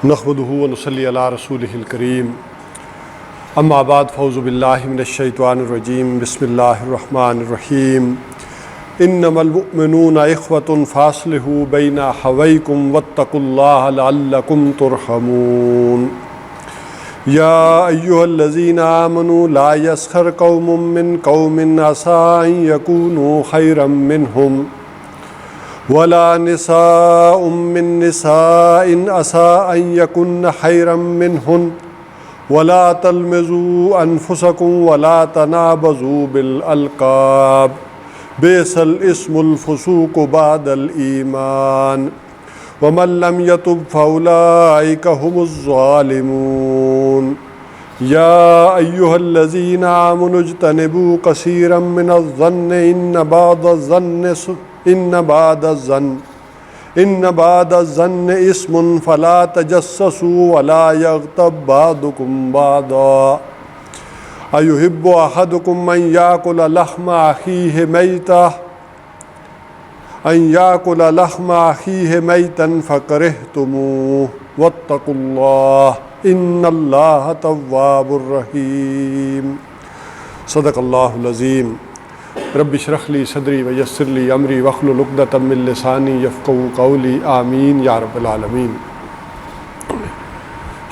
نحمدہ ونصلی علی رسولہ الکریم اما بعد فاعوذ باللہ من الشیطان الرجیم بسم اللہ الرحمن الرحیم انما المؤمنون اخوة فاصلحوا بین اخویکم واتقوا اللہ لعلکم ترحمون یا ایہا الذین آمنوا لا یسخر قوم من قوم عسى ان یکونوا خیرا منہم ولا نساء من نساء عسى أن يكن خيرا منهن ولا تلمزوا أنفسكم ولا تنابزوا بالألقاب بئس الاسم الفسوق بعد الإيمان ومن لم يتب فأولئك هم الظالمون يا أيها الذين آمنوا اجتنبوا كثيرا من الظن إن بعد الظن اسم فلا تجسسوا ولا يغتب بعضكم بعضا أيحب أحدكم أن يأكل لحم أخيه ميتا فكرهتموه واتقوا الله إن الله تواب رحيم صدق اللہ العظیم رب اشرح لی صدری ویسر لی امری واحلل عقدۃ من لسانی یفقہوا قولی آمین یا رب العالمین۔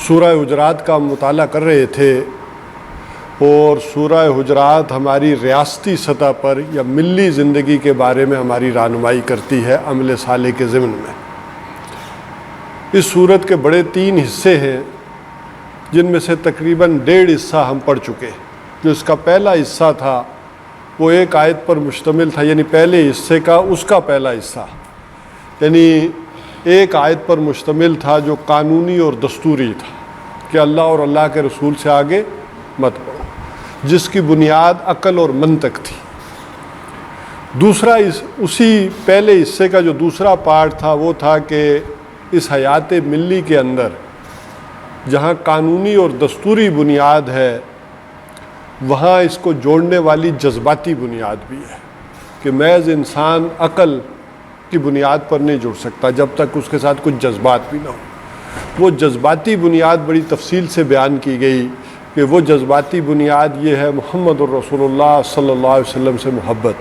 سورہ حجرات کا مطالعہ کر رہے تھے اور سورہ حجرات ہماری ریاستی سطح پر یا ملی زندگی کے بارے میں ہماری رہنمائی کرتی ہے عمل صالح کے ضمن میں۔ اس سورت کے بڑے 3 حصے ہیں جن میں سے تقریباً 1.5 حصہ ہم پڑھ چکے۔ جو اس کا پہلا حصہ تھا وہ ایک آیت پر مشتمل تھا، یعنی پہلے حصے کا اس کا پہلا حصہ یعنی ایک آیت پر مشتمل تھا جو قانونی اور دستوری تھا کہ اللہ اور اللہ کے رسول سے آگے مت بڑھو، جس کی بنیاد عقل اور منطق تھی۔ دوسرا اسی پہلے حصے کا جو دوسرا پارٹ تھا وہ تھا کہ اس حیات ملی کے اندر جہاں قانونی اور دستوری بنیاد ہے وہاں اس کو جوڑنے والی جذباتی بنیاد بھی ہے کہ محض انسان عقل کی بنیاد پر نہیں جڑ سکتا جب تک اس کے ساتھ کچھ جذبات بھی نہ ہو۔ وہ جذباتی بنیاد بڑی تفصیل سے بیان کی گئی کہ وہ جذباتی بنیاد یہ ہے محمد الرسول اللہ صلی اللہ علیہ وسلم سے محبت،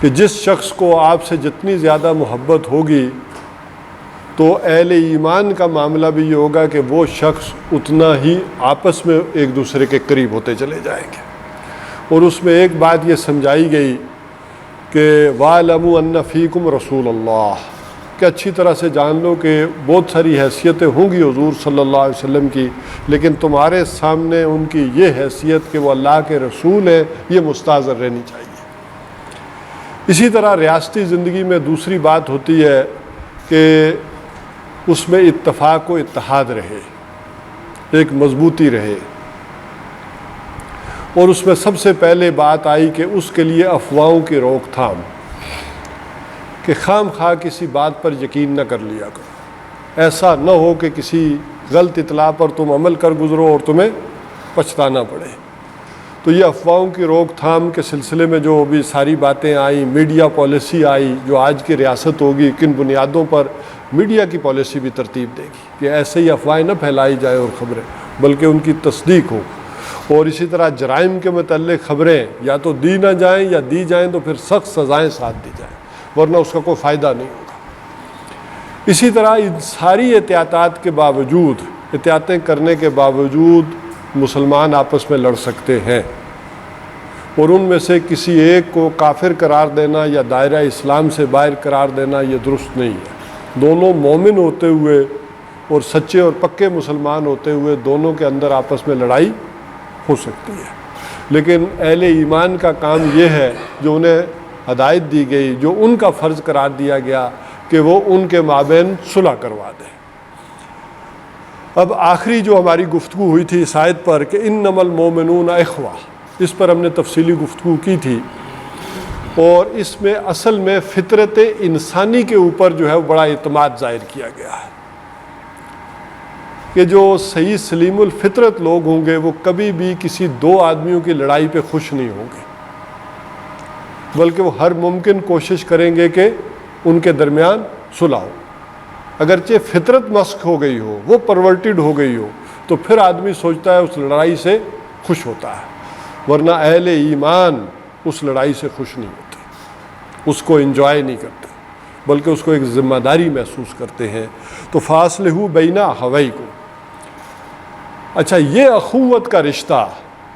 کہ جس شخص کو آپ سے جتنی زیادہ محبت ہوگی تو اہل ایمان کا معاملہ بھی یہ ہوگا کہ وہ شخص اتنا ہی آپس میں ایک دوسرے کے قریب ہوتے چلے جائیں گے۔ اور اس میں ایک بات یہ سمجھائی گئی کہ وَاعْلَمُوا أَنَّ فِيكُمْ رَسُولَ اللَّهِ، کہ اچھی طرح سے جان لو کہ بہت ساری حیثیتیں ہوں گی حضور صلی اللہ علیہ وسلم کی، لیکن تمہارے سامنے ان کی یہ حیثیت کہ وہ اللہ کے رسول ہیں یہ مستحضر رہنی چاہیے۔ اسی طرح ریاستی زندگی میں دوسری بات ہوتی ہے کہ اس میں اتفاق و اتحاد رہے، ایک مضبوطی رہے، اور اس میں سب سے پہلے بات آئی کہ اس کے لیے افواہوں کی روک تھام، کہ خام خواہ کسی بات پر یقین نہ کر لیا کرو، ایسا نہ ہو کہ کسی غلط اطلاع پر تم عمل کر گزرو اور تمہیں پچھتانا پڑے۔ تو یہ افواہوں کی روک تھام کے سلسلے میں جو بھی ساری باتیں آئیں، میڈیا پالیسی آئی، جو آج کی ریاست ہوگی کن بنیادوں پر میڈیا کی پالیسی بھی ترتیب دے گی کہ ایسے ہی افواہیں نہ پھیلائی جائے اور خبریں بلکہ ان کی تصدیق ہو، اور اسی طرح جرائم کے متعلق خبریں یا تو دی نہ جائیں یا دی جائیں تو پھر سخت سزائیں ساتھ دی جائیں، ورنہ اس کا کوئی فائدہ نہیں ہوگا۔ اسی طرح ان ساری احتیاطات کے باوجود، احتیاطیں کرنے کے باوجود مسلمان آپس میں لڑ سکتے ہیں، اور ان میں سے کسی ایک کو کافر قرار دینا یا دائرہ اسلام سے باہر قرار دینا یہ درست نہیں ہے۔ دونوں مومن ہوتے ہوئے اور سچے اور پکے مسلمان ہوتے ہوئے دونوں کے اندر آپس میں لڑائی ہو سکتی ہے، لیکن اہل ایمان کا کام یہ ہے جو انہیں ہدایت دی گئی، جو ان کا فرض قرار دیا گیا کہ وہ ان کے مابین صلح کروا دیں۔ اب آخری جو ہماری گفتگو ہوئی تھی اس آیت پر کہ انما المؤمنون اخوہ، اس پر ہم نے تفصیلی گفتگو کی تھی، اور اس میں اصل میں فطرت انسانی کے اوپر جو ہے وہ بڑا اعتماد ظاہر کیا گیا ہے کہ جو صحیح سلیم الفطرت لوگ ہوں گے وہ کبھی بھی کسی 2 آدمیوں کی لڑائی پہ خوش نہیں ہوں گے، بلکہ وہ ہر ممکن کوشش کریں گے کہ ان کے درمیان صلح ہو۔ اگرچہ فطرت مسخ ہو گئی ہو، وہ پرورٹڈ ہو گئی ہو، تو پھر آدمی سوچتا ہے اس لڑائی سے خوش ہوتا ہے، ورنہ اہل ایمان اس لڑائی سے خوش نہیں ہوتے، اس کو انجوائے نہیں کرتے، بلکہ اس کو ایک ذمہ داری محسوس کرتے ہیں۔ تو فاصلحوا بین اخویکم۔ اچھا، یہ اخوت کا رشتہ،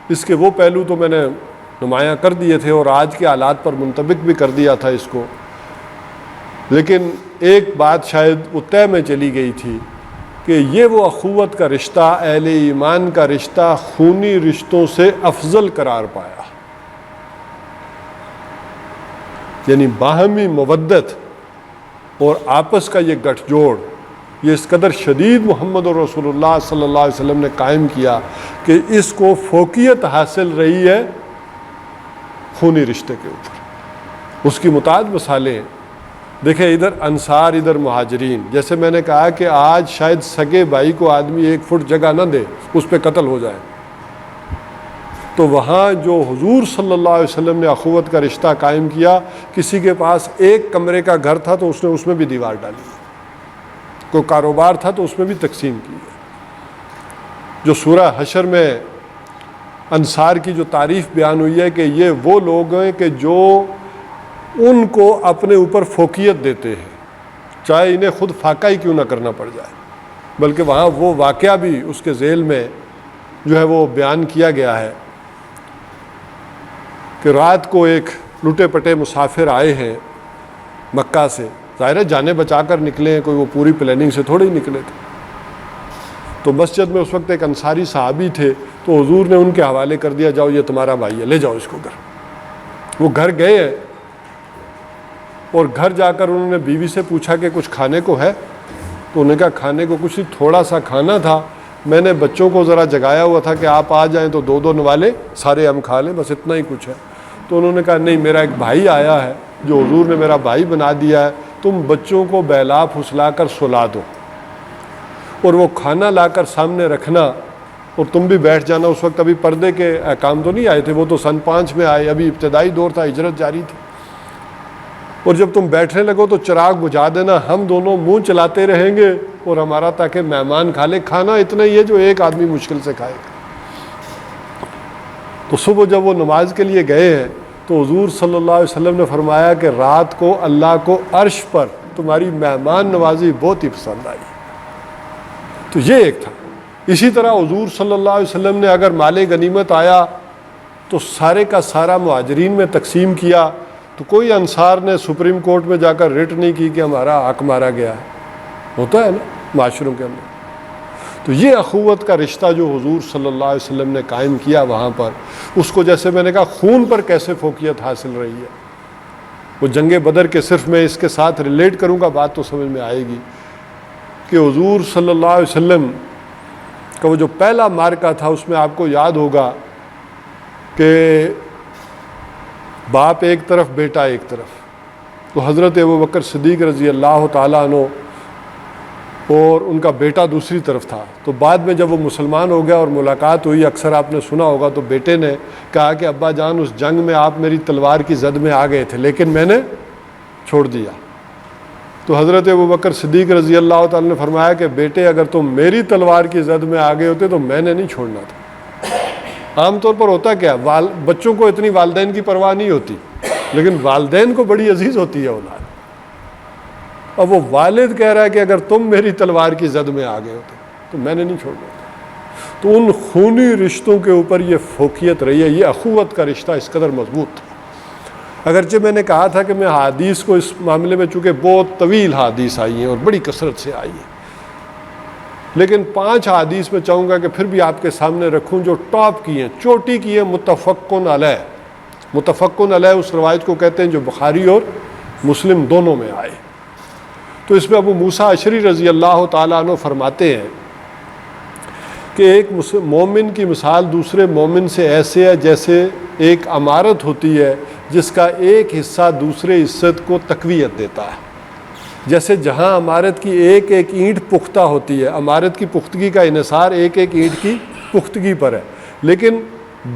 اس کے وہ پہلو تو میں نے نمایاں کر دیے تھے اور آج کے حالات پر منطبق بھی کر دیا تھا اس کو، لیکن ایک بات شاید وہ طے میں چلی گئی تھی کہ یہ وہ اخوت کا رشتہ، اہل ایمان کا رشتہ خونی رشتوں سے افضل قرار پایا، یعنی باہمی مودت اور آپس کا یہ گٹھ جوڑ، یہ اس قدر شدید محمد رسول اللہ صلی اللہ علیہ وسلم نے قائم کیا کہ اس کو فوقیت حاصل رہی ہے خونی رشتے کے اوپر۔ اس کی متعدد مثالیں دیکھیں، ادھر انصار ادھر مہاجرین، جیسے میں نے کہا کہ آج شاید سگے بھائی کو آدمی 1 فٹ جگہ نہ دے، اس پہ قتل ہو جائے، تو وہاں جو حضور صلی اللہ علیہ وسلم نے اخوت کا رشتہ قائم کیا، کسی کے پاس 1 کمرے کا گھر تھا تو اس نے اس میں بھی دیوار ڈالی، کوئی کاروبار تھا تو اس میں بھی تقسیم کی۔ جو سورہ حشر میں انصار کی جو تعریف بیان ہوئی ہے کہ یہ وہ لوگ ہیں کہ جو ان کو اپنے اوپر فوقیت دیتے ہیں، چاہے انہیں خود فاقہ ہی کیوں نہ کرنا پڑ جائے، بلکہ وہاں وہ واقعہ بھی اس کے ذیل میں جو ہے وہ بیان کیا گیا ہے کہ رات کو ایک لٹے پٹے مسافر آئے ہیں مکہ سے، ظاہر ہے جانیں بچا کر نکلے ہیں، کوئی وہ پوری پلاننگ سے تھوڑے ہی نکلے تھے، تو مسجد میں اس وقت ایک انصاری صحابی تھے، تو حضور نے ان کے حوالے کر دیا، جاؤ یہ تمہارا بھائی ہے، لے جاؤ اس کو گھر۔ وہ گھر گئے ہیں اور گھر جا کر انہوں نے بیوی سے پوچھا کہ کچھ کھانے کو ہے، تو انہوں نے کہا کھانے کو کچھ نہیں، تھوڑا سا کھانا تھا، میں نے بچوں کو ذرا جگایا ہوا تھا کہ آپ آ جائیں تو 2 نوالے سارے ہم کھا لیں، بس اتنا ہی کچھ ہے۔ تو انہوں نے کہا نہیں، میرا ایک بھائی آیا ہے جو حضور نے میرا بھائی بنا دیا ہے، تم بچوں کو بہلا پھسلا کر سلا دو اور وہ کھانا لا کر سامنے رکھنا اور تم بھی بیٹھ جانا۔ اس وقت ابھی پردے کے احکام تو نہیں آئے تھے، وہ تو سن 5 میں آئے، ابھی ابتدائی دور تھا، ہجرت جاری تھی۔ اور جب تم بیٹھنے لگو تو چراغ بجھا دینا، ہم دونوں منہ چلاتے رہیں گے اور ہمارا تاکہ مہمان کھا لے، کھانا اتنا ہی ہے جو ایک آدمی مشکل سے کھائے گا۔ تو صبح جب وہ نماز کے لیے گئے ہیں تو حضور صلی اللہ علیہ وسلم نے فرمایا کہ رات کو اللہ کو عرش پر تمہاری مہمان نوازی بہت ہی پسند آئی۔ تو یہ ایک تھا۔ اسی طرح حضور صلی اللہ علیہ وسلم نے اگر مال غنیمت آیا تو سارے کا سارا مہاجرین میں تقسیم کیا، تو کوئی انصار نے سپریم کورٹ میں جا کر ریٹ نہیں کی کہ ہمارا حق مارا گیا ہے، ہوتا ہے نا معاشروں کے اندر۔ تو یہ اخوت کا رشتہ جو حضور صلی اللہ علیہ وسلم نے قائم کیا وہاں پر، اس کو جیسے میں نے کہا خون پر کیسے فوقیت حاصل رہی ہے، وہ جنگ بدر کے صرف میں اس کے ساتھ ریلیٹ کروں گا، بات تو سمجھ میں آئے گی کہ حضور صلی اللہ علیہ وسلم کا وہ جو پہلا مارکا تھا، اس میں آپ کو یاد ہوگا کہ باپ ایک طرف بیٹا ایک طرف، تو حضرت ابوبکر صدیق رضی اللہ تعالیٰ عنہ اور ان کا بیٹا دوسری طرف تھا۔ تو بعد میں جب وہ مسلمان ہو گیا اور ملاقات ہوئی، اکثر آپ نے سنا ہوگا، تو بیٹے نے کہا کہ ابا جان اس جنگ میں آپ میری تلوار کی زد میں آ گئے تھے لیکن میں نے چھوڑ دیا۔ تو حضرت ابوبکر صدیق رضی اللہ تعالیٰ نے فرمایا کہ بیٹے اگر تم میری تلوار کی زد میں آ گئے ہوتے تو میں نے نہیں چھوڑنا تھا۔ عام طور پر ہوتا کیا، بچوں کو اتنی والدین کی پرواہ نہیں ہوتی، لیکن والدین کو بڑی عزیز ہوتی ہے اولاد۔ اب وہ والد کہہ رہا ہے کہ اگر تم میری تلوار کی زد میں آ گئے ہوتے تو میں نے نہیں چھوڑنا تھا۔ تو ان خونی رشتوں کے اوپر یہ فوقیت رہی ہے، یہ اخوت کا رشتہ اس قدر مضبوط تھا۔ اگرچہ میں نے کہا تھا کہ میں حدیث کو اس معاملے میں، چونکہ بہت طویل حدیث آئی ہیں اور بڑی کثرت سے آئی ہیں، لیکن 5 حدیث میں چاہوں گا کہ پھر بھی آپ کے سامنے رکھوں جو ٹاپ کی ہیں، چوٹی کی ہیں، متفقن علیہ۔ متفقن علیہ اس روایت کو کہتے ہیں جو بخاری اور مسلم دونوں میں آئے۔ تو اس میں ابو موسیٰ اشعری رضی اللہ تعالیٰ عنہ فرماتے ہیں کہ ایک مومن کی مثال دوسرے مومن سے ایسے ہے جیسے ایک عمارت ہوتی ہے جس کا ایک حصہ دوسرے حصے کو تقویت دیتا ہے۔ جیسے جہاں عمارت کی ایک ایک اینٹ پختہ ہوتی ہے، عمارت کی پختگی کا انحصار ایک ایک اینٹ کی پختگی پر ہے، لیکن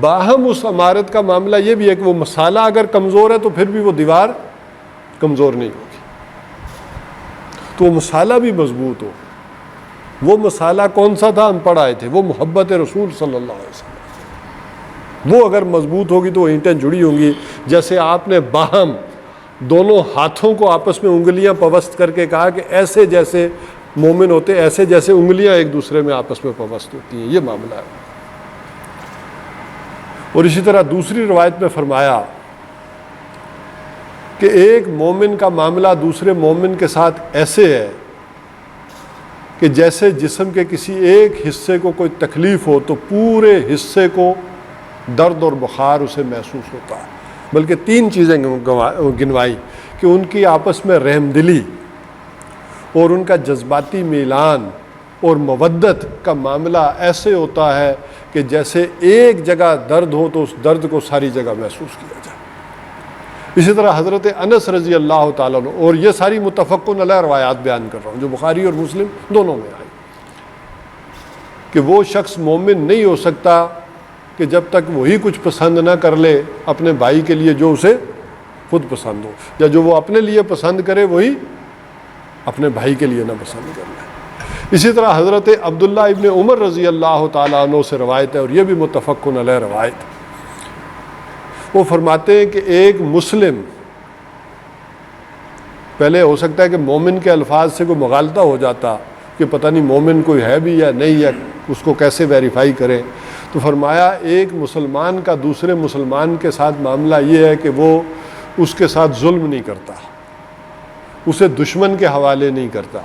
باہم اس عمارت کا معاملہ یہ بھی ہے کہ وہ مسالہ اگر کمزور ہے تو پھر بھی وہ دیوار کمزور نہیں ہوگی۔ تو مسالہ بھی مضبوط ہو. وہ مسالہ کون سا تھا؟ ہم پڑھ آئے تھے، وہ محبت رسول صلی اللہ علیہ وسلم. وہ اگر مضبوط ہوگی تو وہ اینٹیں جڑی ہوں گی. جیسے آپ نے باہم دونوں ہاتھوں کو آپس میں انگلیاں پوست کر کے کہا کہ ایسے جیسے مومن ہوتے، ایسے جیسے انگلیاں ایک دوسرے میں آپس میں پوست ہوتی ہیں. یہ معاملہ ہے. اور اسی طرح دوسری روایت میں فرمایا کہ ایک مومن کا معاملہ دوسرے مومن کے ساتھ ایسے ہے کہ جیسے جسم کے کسی ایک حصے کو کوئی تکلیف ہو تو پورے حصے کو درد اور بخار اسے محسوس ہوتا ہے. بلکہ 3 چیزیں گنوائی کہ ان کی آپس میں رحم دلی اور ان کا جذباتی میلان اور مودت کا معاملہ ایسے ہوتا ہے کہ جیسے ایک جگہ درد ہو تو اس درد کو ساری جگہ محسوس کیا جائے. اسی طرح حضرت انس رضی اللہ تعالیٰ عنہ، اور یہ ساری متفقن علیہ روایات بیان کر رہا ہوں جو بخاری اور مسلم دونوں میں آئی، کہ وہ شخص مومن نہیں ہو سکتا کہ جب تک وہی کچھ پسند نہ کر لے اپنے بھائی کے لیے جو اسے خود پسند ہو، یا جو وہ اپنے لیے پسند کرے وہی اپنے بھائی کے لیے نہ پسند کر لے. اسی طرح حضرت عبداللہ ابن عمر رضی اللہ تعالیٰ عنہ سے روایت ہے، اور یہ بھی متفقن علیہ روایت. وہ فرماتے ہیں کہ ایک مسلم، پہلے ہو سکتا ہے کہ مومن کے الفاظ سے کوئی مغالطہ ہو جاتا کہ پتہ نہیں مومن کوئی ہے بھی یا نہیں ہے، اس کو کیسے ویریفائی کریں. تو فرمایا ایک مسلمان کا دوسرے مسلمان کے ساتھ معاملہ یہ ہے کہ وہ اس کے ساتھ ظلم نہیں کرتا، اسے دشمن کے حوالے نہیں کرتا.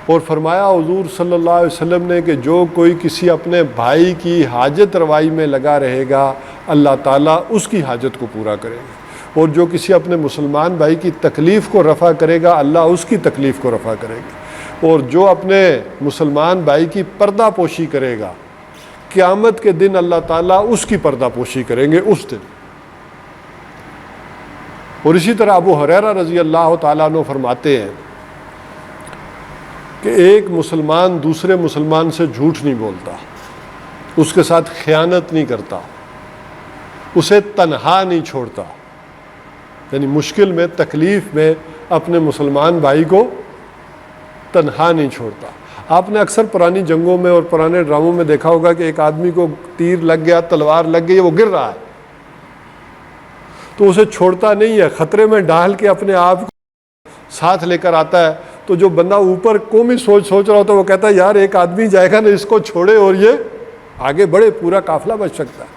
اور فرمایا حضور صلی اللہ علیہ وسلم نے کہ جو کوئی کسی اپنے بھائی کی حاجت روائی میں لگا رہے گا اللہ تعالیٰ اس کی حاجت کو پورا کرے گا، اور جو کسی اپنے مسلمان بھائی کی تکلیف کو رفع کرے گا اللہ اس کی تکلیف کو رفع کرے گا، اور جو اپنے مسلمان بھائی کی پردہ پوشی کرے گا قیامت کے دن اللہ تعالیٰ اس کی پردہ پوشی کریں گے اس دن. اور اسی طرح ابو ہریرہ رضی اللہ تعالیٰ عنہ فرماتے ہیں کہ ایک مسلمان دوسرے مسلمان سے جھوٹ نہیں بولتا، اس کے ساتھ خیانت نہیں کرتا، اسے تنہا نہیں چھوڑتا، یعنی مشکل میں تکلیف میں اپنے مسلمان بھائی کو تنہا نہیں چھوڑتا. آپ نے اکثر پرانی جنگوں میں اور پرانے ڈراموں میں دیکھا ہوگا کہ ایک آدمی کو تیر لگ گیا، تلوار لگ گئی، وہ گر رہا ہے تو اسے چھوڑتا نہیں ہے، خطرے میں ڈال کے اپنے آپ کو ساتھ لے کر آتا ہے. تو جو بندہ اوپر قومی سوچ رہا ہوتا ہے وہ کہتا ہے یار ایک آدمی جائے گا نا، اس کو چھوڑے اور یہ آگے بڑھے، پورا قافلہ بچ سکتا ہے.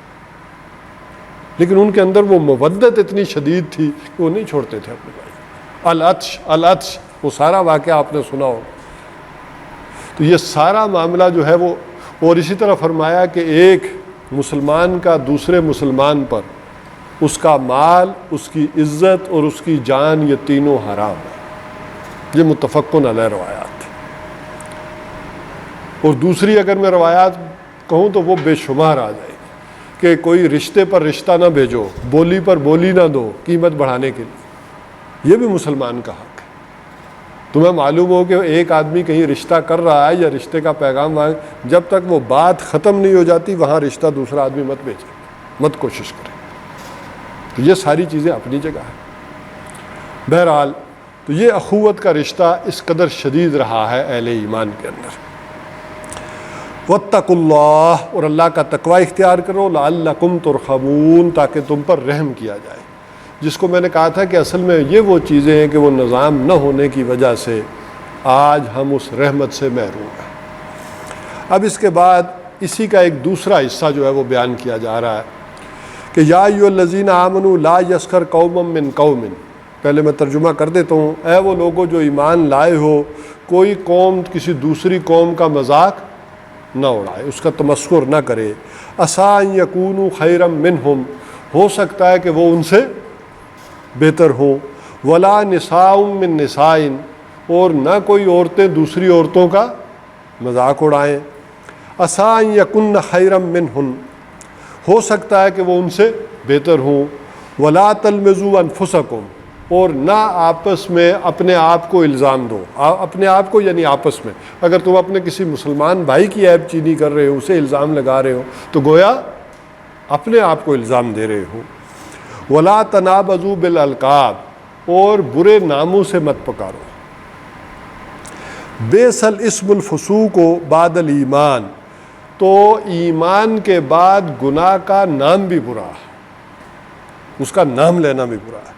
لیکن ان کے اندر وہ مودت اتنی شدید تھی کہ وہ نہیں چھوڑتے تھے اپنے بھائی. العطش العطش، وہ سارا واقعہ آپ نے سنا ہو. تو یہ سارا معاملہ جو ہے وہ، اور اسی طرح فرمایا کہ ایک مسلمان کا دوسرے مسلمان پر اس کا مال، اس کی عزت اور اس کی جان، یہ تینوں حرام ہے. یہ متفقن علیہ روایات. اور دوسری اگر میں روایات کہوں تو وہ بے شمار آ جائے گی کہ کوئی رشتے پر رشتہ نہ بھیجو، بولی پر بولی نہ دو قیمت بڑھانے کے لیے. یہ بھی مسلمان کا حق ہے. تمہیں معلوم ہو کہ ایک آدمی کہیں رشتہ کر رہا ہے یا رشتے کا پیغام آئے، جب تک وہ بات ختم نہیں ہو جاتی وہاں رشتہ دوسرا آدمی مت بھیجے، مت کوشش کرے. تو یہ ساری چیزیں اپنی جگہ ہیں. بہرحال تو یہ اخوت کا رشتہ اس قدر شدید رہا ہے اہل ایمان کے اندر. واتقوا اللہ، اور اللہ کا تقوی اختیار کرو، لعلکم ترحمون، تاکہ تم پر رحم کیا جائے. جس کو میں نے کہا تھا کہ اصل میں یہ وہ چیزیں ہیں کہ وہ نظام نہ ہونے کی وجہ سے آج ہم اس رحمت سے محروم ہیں. اب اس کے بعد اسی کا ایک دوسرا حصہ جو ہے وہ بیان کیا جا رہا ہے کہ یا ایھا الذین آمنوا لا یسخر قوم من قوم. پہلے میں ترجمہ کر دیتا ہوں. اے وہ لوگوں جو ایمان لائے ہو، کوئی قوم کسی دوسری قوم کا مذاق نہ اڑائے، اس کا تمسخر نہ کرے. عسیٰ ان یکونوا خیرا منہم، ہو سکتا ہے کہ وہ ان سے بہتر ہوں. ولا نساء من نساء، اور نہ کوئی عورتیں دوسری عورتوں کا مذاق اڑائیں. عسیٰ ان یکن خیرا منہن، ہو سکتا ہے کہ وہ ان سے بہتر ہوں. ولا تلمزوا انفسکم، اور نہ آپس میں اپنے آپ کو الزام دو. اپنے آپ کو یعنی آپس میں، اگر تم اپنے کسی مسلمان بھائی کی عیب چینی کر رہے ہو، اسے الزام لگا رہے ہو، تو گویا اپنے آپ کو الزام دے رہے ہو. ولا تنابزوا بالالقاب، اور برے ناموں سے مت پکارو. بیس الاسم الفسوق بعد الایمان، تو ایمان کے بعد گناہ کا نام بھی برا ہے، اس کا نام لینا بھی برا ہے۔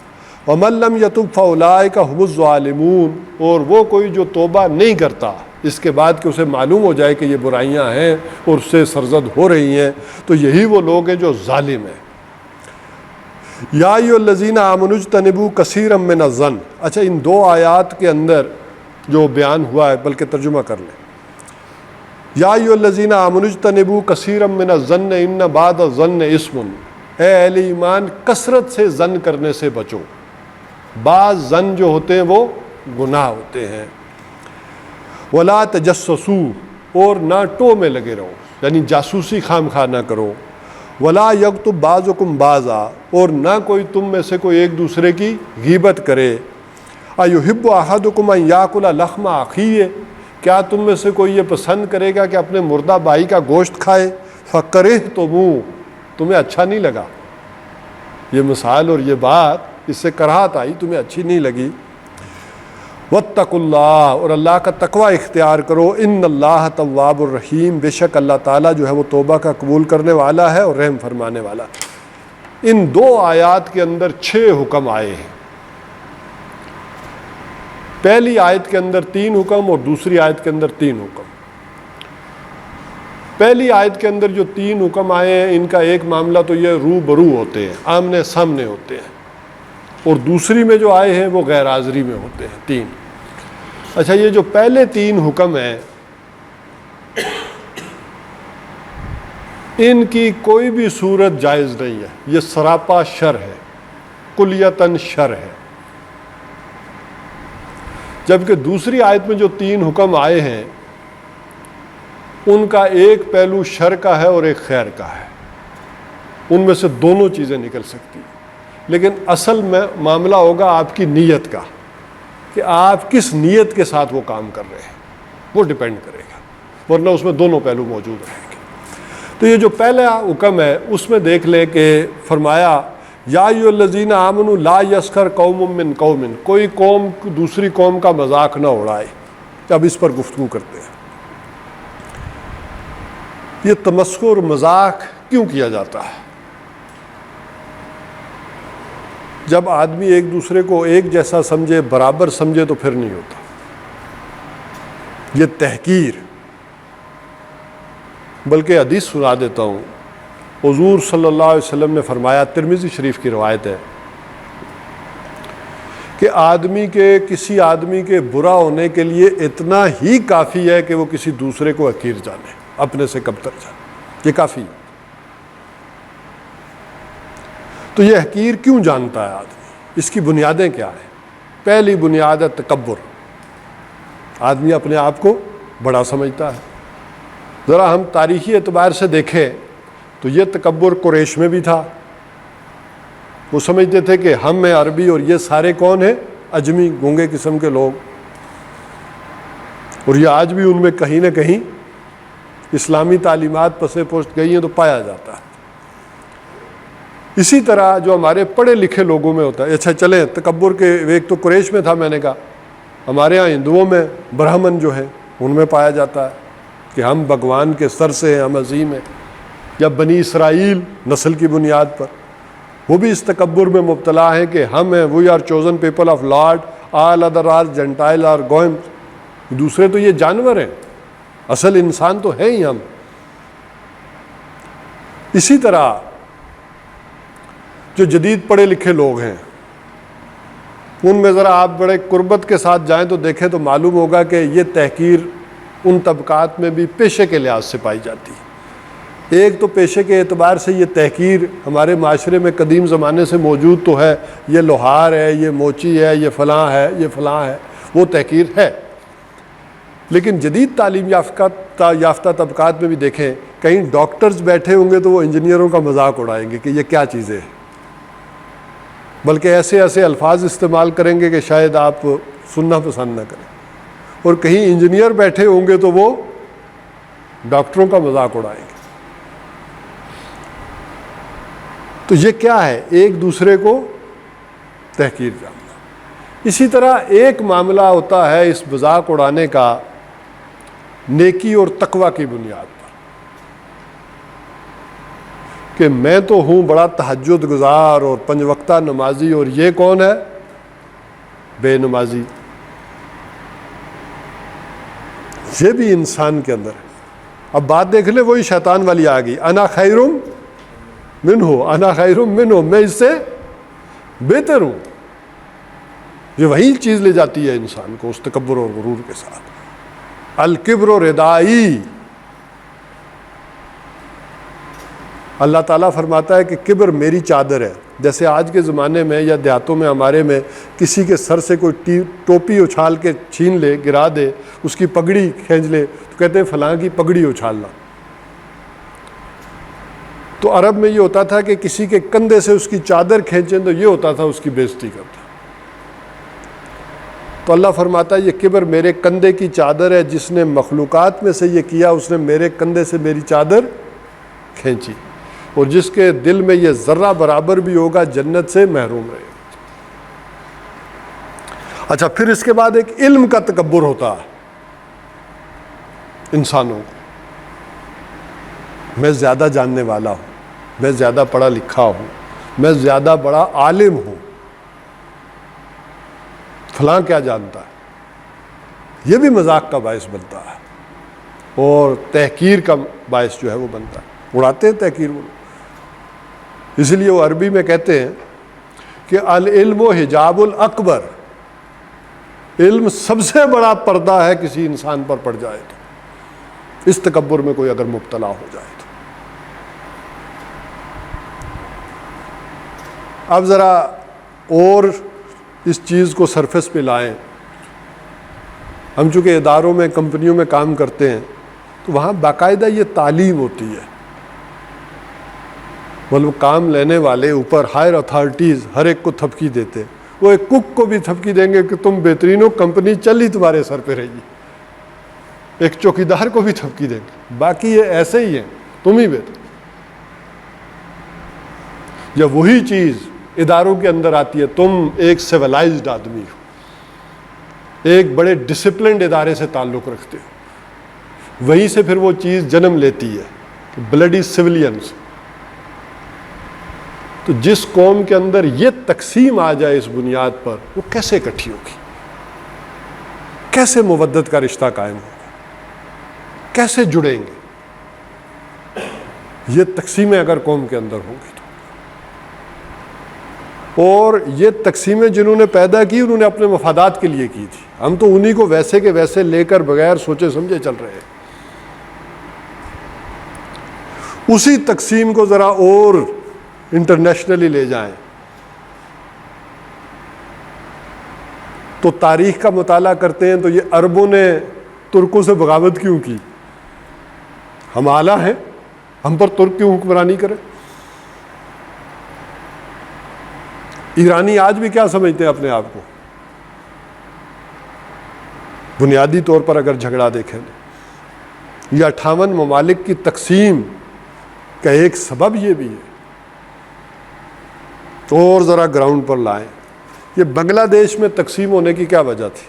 وَمَن لَّمْ يَتُبْ فَأُولَٰئِكَ هُمُ الظَّالِمُونَ، اور وہ کوئی جو توبہ نہیں کرتا اس کے بعد کہ اسے معلوم ہو جائے کہ یہ برائیاں ہیں اور اس سے سرزد ہو رہی ہیں، تو یہی وہ لوگ ہیں جو ظالم ہیں۔ یا ایھا الذین آمنوا اجتنبوا کثیرا من الظن، اچھا ان دو آیات کے اندر جو بیان ہوا ہے بلکہ ترجمہ کر لیں۔ یا ایھا الذین آمنوا اجتنبوا کثیرا من الظن ان بعض الظن اثم، اے اہل ایمان کثرت سے ظن کرنے سے بچو، بعض ظن جو ہوتے ہیں وہ گناہ ہوتے ہیں۔ ولا تجسسوا، اور نہ ٹو میں لگے رہو، یعنی جاسوسی خام خواہ نہ کرو۔ ولا یغتب بعضکم بعضا، اور نہ کوئی تم میں سے کوئی ایک دوسرے کی غیبت کرے۔ ایحب احدکم ان یاکل لحم اخیہ، کیا تم میں سے کوئی یہ پسند کرے گا کہ اپنے مردہ بھائی کا گوشت کھائے؟ فکرہتموہ، تمہیں اچھا نہیں لگا، یہ مثال اور یہ بات اس سے کراہت آئی، تمہیں اچھی نہیں لگی۔ واتقوا اللہ، اور اللہ کا تقوی اختیار کرو، ان اللہ تواب الرحیم، بے شک اللہ تعالیٰ جو ہے وہ توبہ کا قبول کرنے والا ہے اور رحم فرمانے والا۔ ان دو آیات کے اندر 6 حکم آئے ہیں، پہلی آیت کے اندر 3 حکم اور دوسری آیت کے اندر 3 حکم۔ پہلی آیت کے اندر جو 3 حکم آئے ہیں ان کا ایک معاملہ تو یہ روبرو ہوتے ہیں، آمنے سامنے ہوتے ہیں، اور دوسری میں جو آئے ہیں وہ غیر حاضری میں ہوتے ہیں 3۔ اچھا یہ جو پہلے 3 حکم ہیں ان کی کوئی بھی صورت جائز نہیں ہے، یہ سراپا شر ہے، کلیتاً شر ہے۔ جبکہ دوسری آیت میں جو 3 حکم آئے ہیں ان کا ایک پہلو شر کا ہے اور ایک خیر کا ہے، ان میں سے دونوں چیزیں نکل سکتی ہیں، لیکن اصل میں معاملہ ہوگا آپ کی نیت کا، کہ آپ کس نیت کے ساتھ وہ کام کر رہے ہیں، وہ ڈیپینڈ کرے گا، ورنہ اس میں دونوں پہلو موجود رہیں گے۔ تو یہ جو پہلا حکم ہے اس میں دیکھ لیں کہ فرمایا یا ایھا الذین آمنوا لا یسخر قوم من قوم، کوئی قوم دوسری قوم کا مذاق نہ اڑائے۔ اب اس پر گفتگو کرتے ہیں، یہ تمسخر اور مذاق کیوں کیا جاتا ہے؟ جب آدمی ایک دوسرے کو ایک جیسا سمجھے، برابر سمجھے تو پھر نہیں ہوتا۔ یہ تحقیر، بلکہ حدیث سنا دیتا ہوں، حضور صلی اللہ علیہ وسلم نے فرمایا، ترمذی شریف کی روایت ہے، کہ کسی آدمی کے برا ہونے کے لیے اتنا ہی کافی ہے کہ وہ کسی دوسرے کو حقیر جانے، اپنے سے کمتر جانے، یہ کافی ہے۔ تو یہ حقیر کیوں جانتا ہے آدمی؟ اس کی بنیادیں کیا ہیں؟ پہلی بنیاد ہے تکبر، آدمی اپنے آپ کو بڑا سمجھتا ہے۔ ذرا ہم تاریخی اعتبار سے دیکھیں تو یہ تکبر قریش میں بھی تھا، وہ سمجھتے تھے کہ ہم ہیں عربی اور یہ سارے کون ہیں؟ اجمی، گونگے قسم کے لوگ، اور یہ آج بھی ان میں کہیں نہ کہیں اسلامی تعلیمات پس پشت گئی ہیں تو پایا جاتا ہے۔ اسی طرح جو ہمارے پڑھے لکھے لوگوں میں ہوتا ہے، اچھا چلیں تکبر کے ایک تو قریش میں تھا، میں نے کہا ہمارے ہاں ہندوؤں میں برہمن جو ہیں ان میں پایا جاتا ہے کہ ہم بھگوان کے سر سے ہیں، ہم عظیم ہیں، یا بنی اسرائیل نسل کی بنیاد پر وہ بھی اس تکبر میں مبتلا ہیں کہ ہم ہیں، we are chosen people of Lord, all other are gentile are گوئم، دوسرے تو یہ جانور ہیں، اصل انسان تو ہیں ہی ہم۔ اسی طرح جو جدید پڑھے لکھے لوگ ہیں ان میں ذرا آپ بڑے قربت کے ساتھ جائیں تو دیکھیں تو معلوم ہوگا کہ یہ تحقیر ان طبقات میں بھی پیشے کے لحاظ سے پائی جاتی ہے۔ ایک تو پیشے کے اعتبار سے یہ تحقیر ہمارے معاشرے میں قدیم زمانے سے موجود تو ہے، یہ لوہار ہے، یہ موچی ہے، یہ فلاں ہے، یہ فلاں ہے، وہ تحقیر ہے۔ لیکن جدید تعلیم یافتہ طبقات میں بھی دیکھیں، کہیں ڈاکٹرز بیٹھے ہوں گے تو وہ انجینئروں کا مذاق اڑائیں گے کہ یہ کیا چیزیں ہیں، بلکہ ایسے ایسے الفاظ استعمال کریں گے کہ شاید آپ سننا پسند نہ کریں، اور کہیں انجینئر بیٹھے ہوں گے تو وہ ڈاکٹروں کا مذاق اڑائیں گے۔ تو یہ کیا ہے؟ ایک دوسرے کو تحقیر جاننا۔ اسی طرح ایک معاملہ ہوتا ہے اس مذاق اڑانے کا نیکی اور تقوی کی بنیاد پر کہ میں تو ہوں بڑا تہجد گزار اور 5 وقتہ نمازی، اور یہ کون ہے؟ بے نمازی۔ یہ بھی انسان کے اندر ہے۔ اب بات دیکھ لیں، وہی شیطان والی آ گئی، انا خیرم منہ، انا خیرم منہ، میں اس سے بہتر ہوں۔ یہ وہی چیز لے جاتی ہے انسان کو اس تکبر اور غرور کے ساتھ۔ الکبر ردائی، اللہ تعالیٰ فرماتا ہے کہ کبر میری چادر ہے۔ جیسے آج کے زمانے میں یا دیہاتوں میں ہمارے میں کسی کے سر سے کوئی ٹوپی اچھال کے چھین لے، گرا دے، اس کی پگڑی کھینچ لے تو کہتے ہیں فلاں کی پگڑی اچھالنا۔ تو عرب میں یہ ہوتا تھا کہ کسی کے کندھے سے اس کی چادر کھینچیں تو یہ ہوتا تھا اس کی بے عزتی کرتا۔ تو اللہ فرماتا ہے یہ کبر میرے کندھے کی چادر ہے، جس نے مخلوقات میں سے یہ کیا اس نے میرے کندھے سے میری چادر کھینچی، اور جس کے دل میں یہ ذرہ برابر بھی ہوگا جنت سے محروم رہے گا۔ اچھا، پھر اس کے بعد ایک علم کا تکبر ہوتا ہے انسانوں کو، میں زیادہ جاننے والا ہوں، میں زیادہ پڑھا لکھا ہوں، میں زیادہ بڑا عالم ہوں، فلاں کیا جانتا ہے۔ یہ بھی مذاق کا باعث بنتا ہے اور تحقیر کا باعث جو ہے وہ بنتا ہے، اڑاتے ہیں تحقیر وہ۔ اس لیے وہ عربی میں کہتے ہیں کہ العلم حجاب الاکبر، علم سب سے بڑا پردہ ہے کسی انسان پر پڑ جائے تو، اس تکبر میں کوئی اگر مبتلا ہو جائے تو۔ اب ذرا اور اس چیز کو سرفیس پہ لائیں۔ ہم چونکہ اداروں میں، کمپنیوں میں کام کرتے ہیں تو وہاں باقاعدہ یہ تعلیم ہوتی ہے، مطلب کام لینے والے اوپر ہائر اتھارٹیز ہر ایک کو تھپکی دیتے، وہ ایک کک کو بھی تھپکی دیں گے کہ تم بہترین ہو، کمپنی چل ہی تمہارے سر پہ رہے گی۔ ایک چوکیدار کو بھی تھپکی دیں گے، باقی یہ ایسے ہی ہیں، تم ہی بہتر۔ جب وہی چیز اداروں کے اندر آتی ہے، تم ایک سیولائزڈ آدمی ہو، ایک بڑے ڈسپلنڈ ادارے سے تعلق رکھتے ہو، وہیں سے پھر وہ چیز جنم لیتی ہے کہ بلڈی سویلینز۔ تو جس قوم کے اندر یہ تقسیم آ جائے اس بنیاد پر، وہ کیسے اکٹھی ہوگی؟ کیسے مودت کا رشتہ قائم ہوگا؟ کیسے جڑیں گے؟ یہ تقسیمیں اگر قوم کے اندر ہوں گی تو، اور یہ تقسیمیں جنہوں نے پیدا کی انہوں نے اپنے مفادات کے لیے کی تھی، ہم تو انہی کو ویسے کے ویسے لے کر بغیر سوچے سمجھے چل رہے ہیں۔ اسی تقسیم کو ذرا اور انٹرنیشنلی لے جائیں تو تاریخ کا مطالعہ کرتے ہیں تو یہ عربوں نے ترکوں سے بغاوت کیوں کی؟ ہم اعلیٰ ہیں، ہم پر ترک کیوں حکمرانی کرے؟ ایرانی آج بھی کیا سمجھتے ہیں اپنے آپ کو؟ بنیادی طور پر اگر جھگڑا دیکھیں یہ 58 ممالک کی تقسیم کا ایک سبب یہ بھی ہے۔ اور ذرا گراؤنڈ پر لائیں، یہ بنگلہ دیش میں تقسیم ہونے کی کیا وجہ تھی؟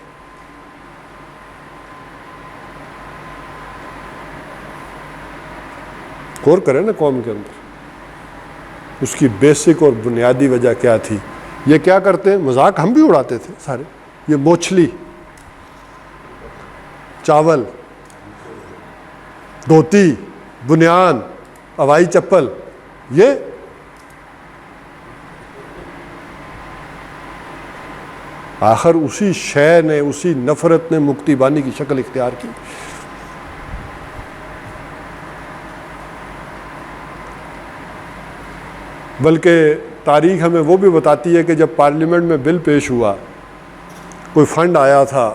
غور کریں نا قوم کے اندر، اس کی بیسک اور بنیادی وجہ کیا تھی؟ یہ کیا کرتے ہیں؟ مذاق ہم بھی اڑاتے تھے سارے، یہ موچھلی، چاول، دھوتی، بنیان، ہوائی چپل، یہ آخر اسی شے نے، اسی نفرت نے مکتی بانی کی شکل اختیار کی۔ بلکہ تاریخ ہمیں وہ بھی بتاتی ہے کہ جب پارلیمنٹ میں بل پیش ہوا، کوئی فنڈ آیا تھا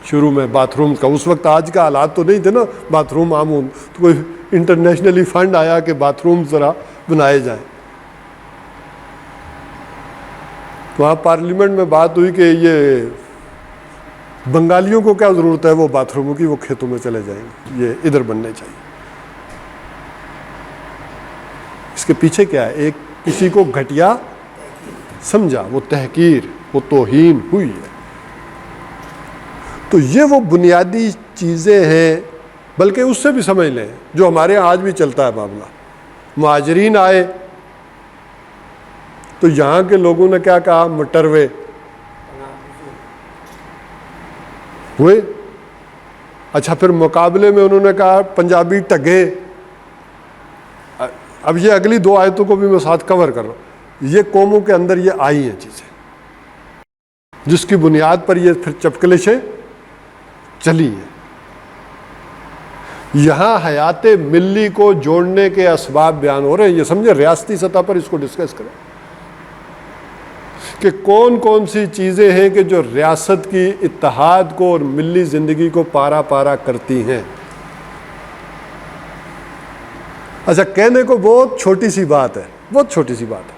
شروع میں باتھ روم کا، اس وقت آج کا حالات تو نہیں تھے نا باتھ روم عام ہوں، تو کوئی انٹرنیشنلی فنڈ آیا کہ باتھ روم ذرا بنائے جائیں۔ وہاں پارلیمنٹ میں بات ہوئی کہ یہ بنگالیوں کو کیا ضرورت ہے وہ باتھ روموں کی، وہ کھیتوں میں چلے جائیں گے، یہ ادھر بننے چاہیے۔ اس کے پیچھے کیا ہے؟ ایک کسی کو گھٹیا سمجھا، وہ تحقیر، وہ توہین ہوئی ہے۔ تو یہ وہ بنیادی چیزیں ہیں، بلکہ اس سے بھی سمجھ لیں جو ہمارے یہاں آج بھی چلتا ہے معاملہ. مہاجرین آئے تو یہاں کے لوگوں نے کیا کہا؟ مٹروے ہوئے. اچھا پھر مقابلے میں انہوں نے کہا پنجابی ٹگے. اب یہ اگلی 2 آیتوں کو بھی میں ساتھ کور کر رہا ہوں. یہ قوموں کے اندر یہ آئی ہیں چیزیں جس کی بنیاد پر یہ پھر چپکلشیں چلی ہیں. یہاں حیات ملی کو جوڑنے کے اسباب بیان ہو رہے ہیں. یہ سمجھے ریاستی سطح پر اس کو ڈسکس کریں کہ کون کون سی چیزیں ہیں کہ جو ریاست کی اتحاد کو اور ملی زندگی کو پارا پارا کرتی ہیں. اچھا کہنے کو بہت چھوٹی سی بات ہے، بہت چھوٹی سی بات ہے،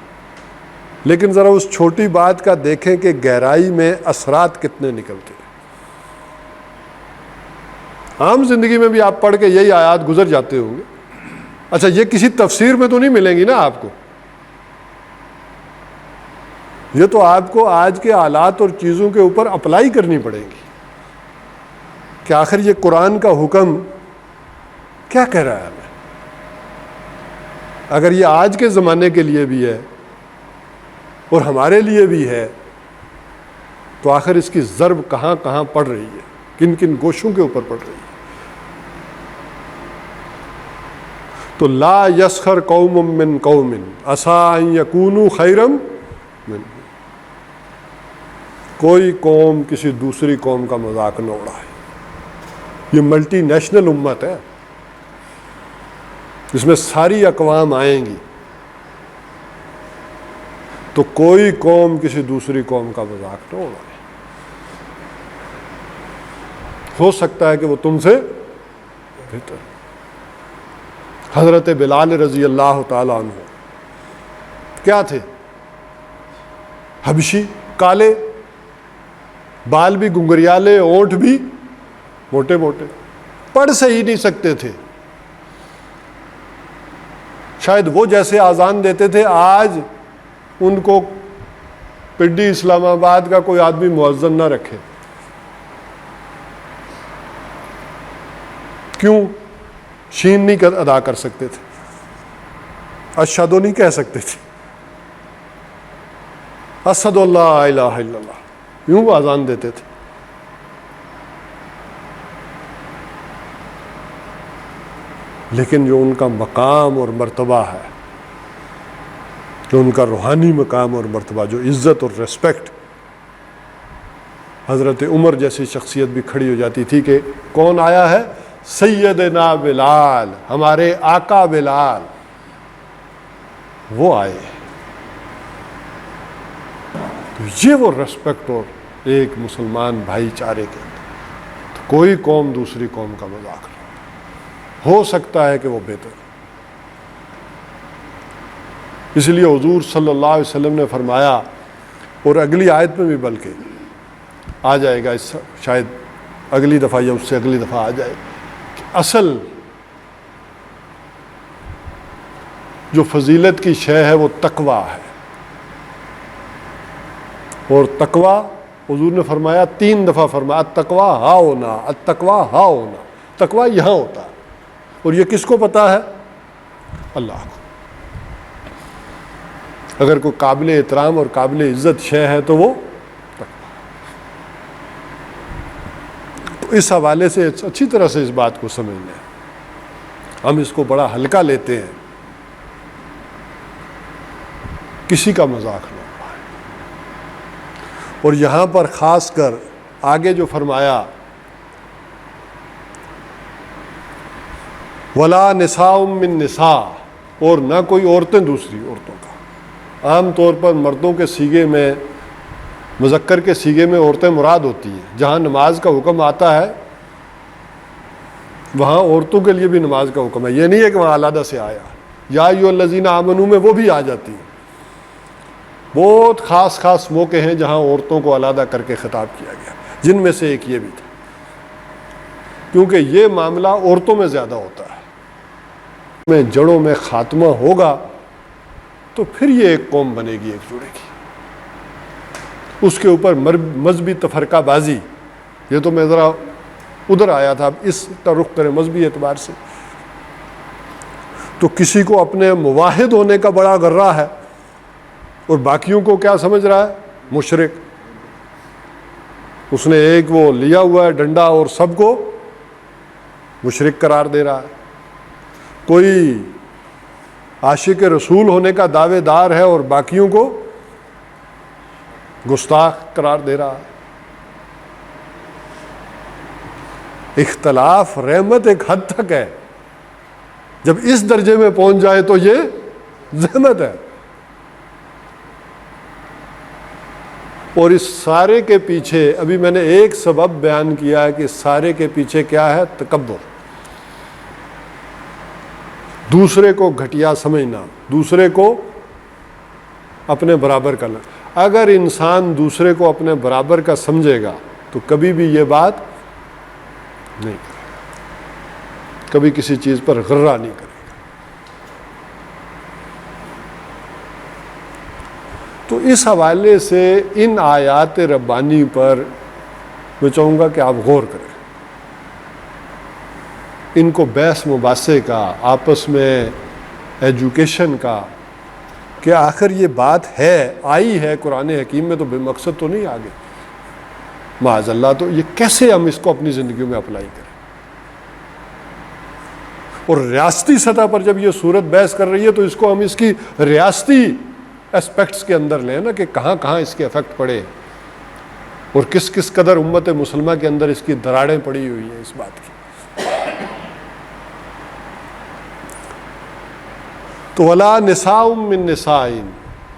لیکن ذرا اس چھوٹی بات کا دیکھیں کہ گہرائی میں اثرات کتنے نکلتے ہیں. عام زندگی میں بھی آپ پڑھ کے یہی آیات گزر جاتے ہوں گے. اچھا یہ کسی تفسیر میں تو نہیں ملیں گی نا آپ کو، یہ تو آپ کو آج کے حالات اور چیزوں کے اوپر اپلائی کرنی پڑے گی کہ آخر یہ قرآن کا حکم کیا کہہ رہا ہے ہمیں. اگر یہ آج کے زمانے کے لیے بھی ہے اور ہمارے لیے بھی ہے تو آخر اس کی ضرب کہاں کہاں پڑ رہی ہے، کن کن گوشوں کے اوپر پڑ رہی ہے. تو لا یسخر قوم من قوم عسیٰ ان یکونوا خیرا منہم. کوئی قوم کسی دوسری قوم کا مذاق نہ اڑائے. یہ ملٹی نیشنل امت ہے، اس میں ساری اقوام آئیں گی، تو کوئی قوم کسی دوسری قوم کا مذاق نہ اڑائے. ہو سکتا ہے کہ وہ تم سے بہتر. حضرت بلال رضی اللہ تعالیٰ عنہ کیا تھے؟ حبشی، کالے، بال بھی گنگریالے، اونٹ بھی موٹے موٹے، پڑھ سے ہی نہیں سکتے تھے. شاید وہ جیسے اذان دیتے تھے آج ان کو پنڈی اسلام آباد کا کوئی آدمی مؤذن نہ رکھے. کیوں؟ شین نہیں ادا کر سکتے تھے، اشہدو نہیں کہہ سکتے تھے، اشہد اللہ الہ الا اللہ، یوں وہ اذان دیتے تھے. لیکن جو ان کا مقام اور مرتبہ ہے، جو ان کا روحانی مقام اور مرتبہ، جو عزت اور ریسپیکٹ، حضرت عمر جیسی شخصیت بھی کھڑی ہو جاتی تھی کہ کون آیا ہے؟ سیدنا بلال، ہمارے آقا بلال، وہ آئے. تو یہ وہ ریسپیکٹ اور ایک مسلمان بھائی چارے کے اندر. تو کوئی قوم دوسری قوم کا مذاق نہیں. ہو سکتا ہے کہ وہ بہتر. اس لیے حضور صلی اللہ علیہ وسلم نے فرمایا، اور اگلی آیت میں بھی بلکہ آ جائے گا، اس شاید اگلی دفعہ یا اس سے اگلی دفعہ آ جائے، کہ اصل جو فضیلت کی شے ہے وہ تقویٰ ہے. اور تقویٰ حضور نے فرمایا 3 دفعہ فرمایا، التقویٰ ہا ہونا، التقویٰ ہا ہونا. تقویٰ یہاں ہوتا ہے، اور یہ کس کو پتا ہے؟ اللہ کو. اگر کوئی قابل احترام اور قابل عزت شے ہے تو وہ تقویٰ. تو اس حوالے سے اچھی طرح سے اس بات کو سمجھ لیں. ہم اس کو بڑا ہلکا لیتے ہیں، کسی کا مذاق نہ اڑائیں. اور یہاں پر خاص کر آگے جو فرمایا، ولا نساء من نساء، اور نہ کوئی عورتیں دوسری عورتوں کا. عام طور پر مردوں کے سیغے میں، مذکر کے سیغے میں عورتیں مراد ہوتی ہیں. جہاں نماز کا حکم آتا ہے وہاں عورتوں کے لیے بھی نماز کا حکم ہے. یہ نہیں ہے کہ وہاں علیحدہ سے آیا. یا ایھا الذین آمنوا میں وہ بھی آ جاتی ہیں. بہت خاص خاص موقع ہیں جہاں عورتوں کو علیحدہ کر کے خطاب کیا گیا، جن میں سے ایک یہ بھی تھا، کیونکہ یہ معاملہ عورتوں میں زیادہ ہوتا ہے. میں جڑوں میں خاتمہ ہوگا تو پھر یہ ایک قوم بنے گی، ایک جڑے گی. اس کے اوپر مذہبی تفرقہ بازی یہ تو میں ذرا ادھر آیا تھا، اب اس کا رخ کریں مذہبی اعتبار سے. تو کسی کو اپنے موحد ہونے کا بڑا غرہ ہے اور باقیوں کو کیا سمجھ رہا ہے؟ مشرک. اس نے ایک وہ لیا ہوا ہے ڈنڈا اور سب کو مشرک قرار دے رہا ہے. کوئی عاشق رسول ہونے کا دعوے دار ہے اور باقیوں کو گستاخ قرار دے رہا ہے. اختلاف رحمت ایک حد تک ہے، جب اس درجے میں پہنچ جائے تو یہ زحمت ہے. اور اس سارے کے پیچھے ابھی میں نے ایک سبب بیان کیا ہے کہ اس سارے کے پیچھے کیا ہے؟ تکبر، دوسرے کو گھٹیا سمجھنا، دوسرے کو اپنے برابر کرنا. اگر انسان دوسرے کو اپنے برابر کا سمجھے گا تو کبھی بھی یہ بات نہیں کرے گا، کبھی کسی چیز پر غرہ نہیں کرے گا. تو اس حوالے سے ان آیات ربانی پر میں چاہوں گا کہ آپ غور کریں، ان کو بحث مباحثے کا، آپس میں ایجوکیشن کا، کہ آخر یہ بات ہے آئی ہے قرآن حکیم میں تو بے مقصد تو نہیں آگے معاذ اللہ. تو یہ کیسے ہم اس کو اپنی زندگیوں میں اپلائی کریں؟ اور ریاستی سطح پر جب یہ صورت بحث کر رہی ہے تو اس کو ہم اس کی ریاستی اسپیکٹس کے اندر لیں نا، کہ کہاں کہاں اس کے افیکٹ پڑے اور کس کس قدر امت مسلمہ کے اندر اس کی دراڑیں پڑی ہوئی ہیں اس بات کی. تو وَلَا نِسَاءٌ مِّن نِسَاءٍ،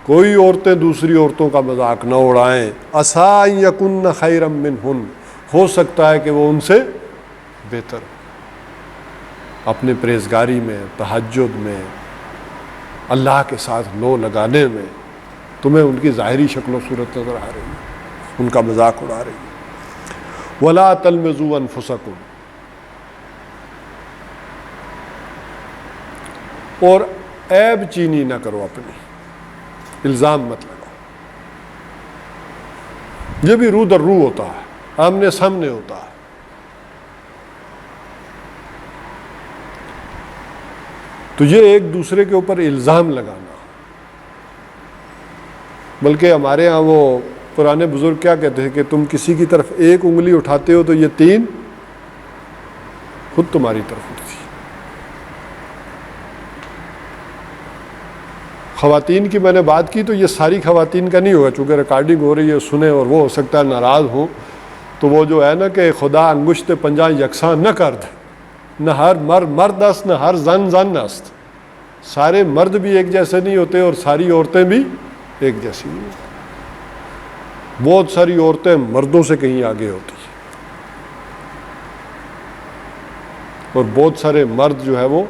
کوئی عورتیں دوسری عورتوں کا مذاق نہ اڑائیں. عَسَىٰ أَن يَكُنَّ خَيْرًا مِّنْهُنَّ، ہو سکتا ہے کہ وہ ان سے بہتر ہو. اپنے پرہیزگاری میں، تہجد میں، اللہ کے ساتھ لو لگانے میں تمہیں ان کی ظاہری شکل و صورت نظر آ رہی ہے، ان کا مذاق اڑا رہی ہے. وَلَا تَلْمِزُوا أَنفُسَكُمْ، اور عیب چینی نہ کرو، اپنی الزام مت لگاؤ. یہ بھی رو در رو ہوتا ہے، آمنے سامنے ہوتا ہے. تو یہ ایک دوسرے کے اوپر الزام لگانا، بلکہ ہمارے ہاں وہ پرانے بزرگ کیا کہتے ہیں کہ تم کسی کی طرف ایک انگلی اٹھاتے ہو تو یہ تین خود تمہاری طرف اٹھتی ہے. خواتین کی میں نے بات کی تو یہ ساری خواتین کا نہیں ہوگا، چونکہ ریکارڈنگ ہو رہی ہے، سنیں اور وہ ہو سکتا ہے ناراض ہوں. تو وہ جو ہے نا کہ خدا انگشت پنجہ یکساں نہ کر دے، نہ ہر مرد است نہ ہر زن است. سارے مرد بھی ایک جیسے نہیں ہوتے اور ساری عورتیں بھی ایک جیسی نہیں ہوتی. بہت ساری عورتیں مردوں سے کہیں آگے ہوتی ہیں اور بہت سارے مرد جو ہے وہ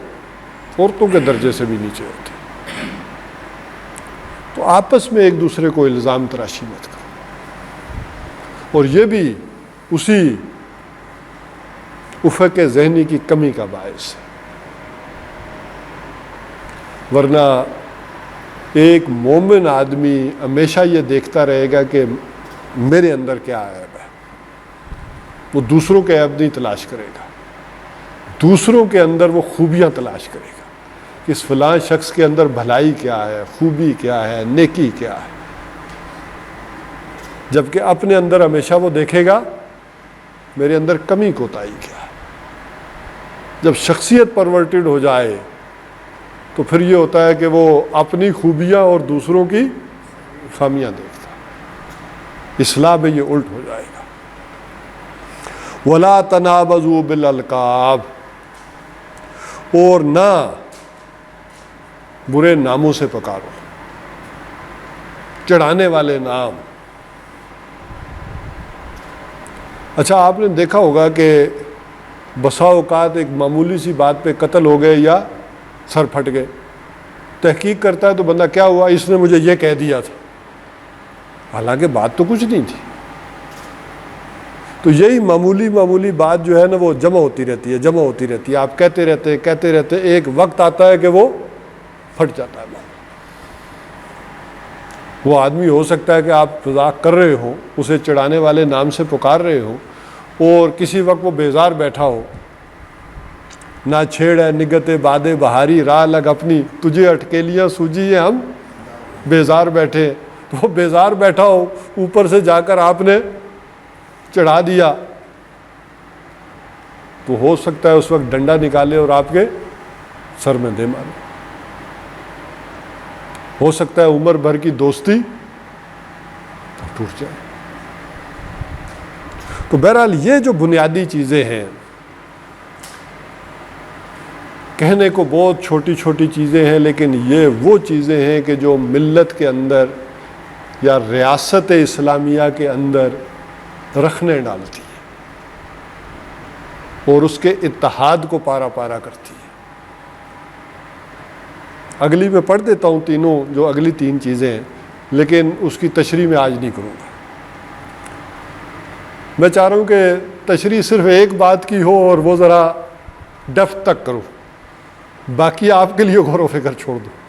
عورتوں کے درجے سے بھی نیچے ہوتے ہیں. تو آپس میں ایک دوسرے کو الزام تراشی مت کرو. اور یہ بھی اسی افق ذہنی کی کمی کا باعث ہے، ورنہ ایک مومن آدمی ہمیشہ یہ دیکھتا رہے گا کہ میرے اندر کیا عیب ہے. وہ دوسروں کے عیب نہیں تلاش کرے گا، دوسروں کے اندر وہ خوبیاں تلاش کرے گا کہ اس فلاں شخص کے اندر بھلائی کیا ہے، خوبی کیا ہے، نیکی کیا ہے. جبکہ اپنے اندر ہمیشہ وہ دیکھے گا میرے اندر کمی کوتاہی کیا ہے. جب شخصیت پرورٹڈ ہو جائے تو پھر یہ ہوتا ہے کہ وہ اپنی خوبیاں اور دوسروں کی خامیاں دیکھتا ہے. اصلاح میں یہ الٹ ہو جائے گا. وَلَا تَنَابَزُوا بِالْأَلْقَابِ، اور نہ برے ناموں سے پکارو، چڑھانے والے نام. اچھا آپ نے دیکھا ہوگا کہ بسا اوقات ایک معمولی سی بات پہ قتل ہو گئے یا سر پھٹ گئے، تحقیق کرتا ہے تو بندہ کیا ہوا، اس نے مجھے یہ کہہ دیا تھا، حالانکہ بات تو کچھ نہیں تھی. تو یہی معمولی بات جو ہے نا وہ جمع ہوتی رہتی ہے. آپ کہتے رہتے ایک وقت آتا ہے کہ وہ پھٹ جاتا ہے. وہ آدمی ہو سکتا ہے کہ آپ مذاق کر رہے ہو، اسے چڑھانے والے نام سے پکار رہے ہو، اور کسی وقت وہ بیزار بیٹھا ہو، نہ چھیڑ ہے نگت باد بہاری راہ لگ اپنی، تجھے اٹکیلیاں سوجی ہیں ہم بیزار بیٹھے، تو وہ بیزار بیٹھا ہو، اوپر سے جا کر آپ نے چڑھا دیا، تو ہو سکتا ہے اس وقت ڈنڈا نکالے اور آپ کے سر میں دے مارے، ہو سکتا ہے عمر بھر کی دوستی ٹوٹ جائے۔ تو بہرحال یہ جو بنیادی چیزیں ہیں، کہنے کو بہت چھوٹی چھوٹی چیزیں ہیں، لیکن یہ وہ چیزیں ہیں کہ جو ملت کے اندر یا ریاست اسلامیہ کے اندر رکھنے ڈالتی ہے اور اس کے اتحاد کو پارا پارا کرتی ہے۔ اگلی میں پڑھ دیتا ہوں تینوں، جو اگلی تین چیزیں ہیں، لیکن اس کی تشریح میں آج نہیں کروں گا۔ میں چاہ رہا ہوں کہ تشریح صرف ایک بات کی ہو اور وہ ذرا ڈیپتھ تک کروں، باقی آپ کے لیے غور و فکر چھوڑ دوں۔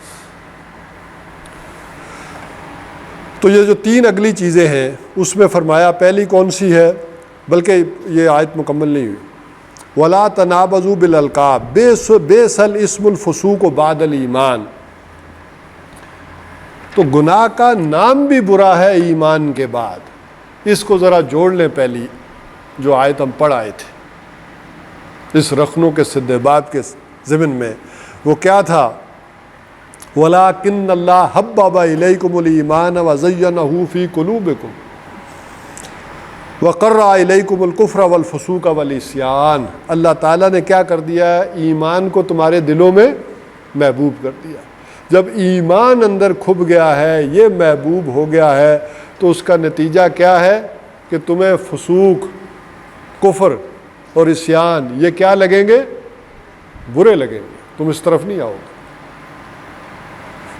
تو یہ جو تین اگلی چیزیں ہیں اس میں فرمایا پہلی کون سی ہے، بلکہ یہ آیت مکمل نہیں ہوئی، وَلَا تَنَابَزُوا بِالْأَلْقَابِ بِئْسَ الْاسْمُ الْفُسُوقُ بَعْدَ الْإِيمَانِ۔ تو گناہ کا نام بھی برا ہے ایمان کے بعد۔ اس کو ذرا جوڑ لیں، پہلی جو آیت ہم پڑھ آئے تھے اس رخنوں کے سدباب کے ضمن میں، وہ کیا تھا؟ وَلَٰكِنَّ اللَّهَ حَبَّبَ إِلَيْكُمُ الْإِيمَانَ وَزَيَّنَهُ فِي قُلُوبِكُمْ وَقَرَّعَ إِلَيْكُمُ الْكُفْرَ وَالْفُسُوقَ وَالْعِصْيَانَ۔ اللہ تعالیٰ نے کیا کر دیا ہے؟ ایمان کو تمہارے دلوں میں محبوب کر دیا۔ جب ایمان اندر کھب گیا ہے، یہ محبوب ہو گیا ہے، تو اس کا نتیجہ کیا ہے کہ تمہیں فسوق، کفر اور عصیان یہ کیا لگیں گے؟ برے لگیں گے، تم اس طرف نہیں آؤ گے۔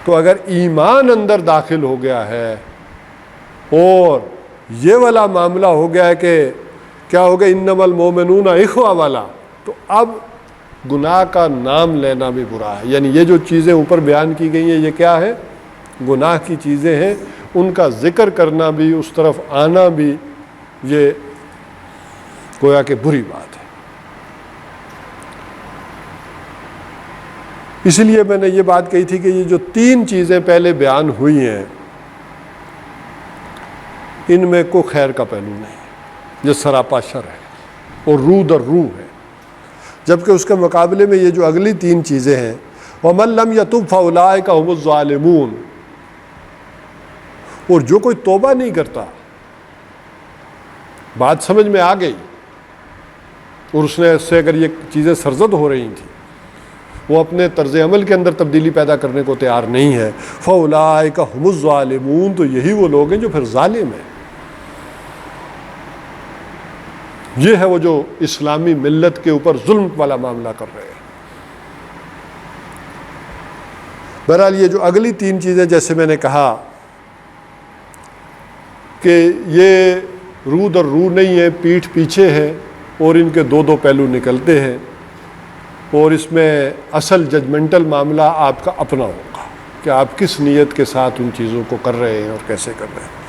تو اگر ایمان اندر داخل ہو گیا ہے اور یہ والا معاملہ ہو گیا ہے کہ کیا ہوگا، انما المومنون اخوہ والا، تو اب گناہ کا نام لینا بھی برا ہے۔ یعنی یہ جو چیزیں اوپر بیان کی گئی ہیں یہ کیا ہے؟ گناہ کی چیزیں ہیں، ان کا ذکر کرنا بھی، اس طرف آنا بھی، یہ گویا کہ بری بات ہے۔ اسی لیے میں نے یہ بات کہی تھی کہ یہ جو تین چیزیں پہلے بیان ہوئی ہیں ان میں کوئی خیر کا پہلو نہیں ہے، یہ سراپا شر ہے اور رو در روح ہے، جبکہ اس کے مقابلے میں یہ جو اگلی تین چیزیں ہیں، وَمَن لَّمْ يَتُبْ فَأُولَٰئِكَ هُمُ الظَّالِمُونَ، اور جو کوئی توبہ نہیں کرتا، بات سمجھ میں آ گئی، اور اس نے اس سے اگر یہ چیزیں سرزد ہو رہی تھیں، وہ اپنے طرز عمل کے اندر تبدیلی پیدا کرنے کو تیار نہیں ہے، فَأُولَٰئِكَ هُمُ الظَّالِمُونَ، تو یہی وہ لوگ ہیں جو پھر ظالم ہیں۔ یہ ہے وہ جو اسلامی ملت کے اوپر ظلم والا معاملہ کر رہے ہیں۔ بہرحال یہ جو اگلی تین چیزیں، جیسے میں نے کہا کہ یہ رو در رو نہیں ہے، پیٹھ پیچھے ہے، اور ان کے دو دو پہلو نکلتے ہیں، اور اس میں اصل ججمنٹل معاملہ آپ کا اپنا ہوگا کہ آپ کس نیت کے ساتھ ان چیزوں کو کر رہے ہیں اور کیسے کر رہے ہیں۔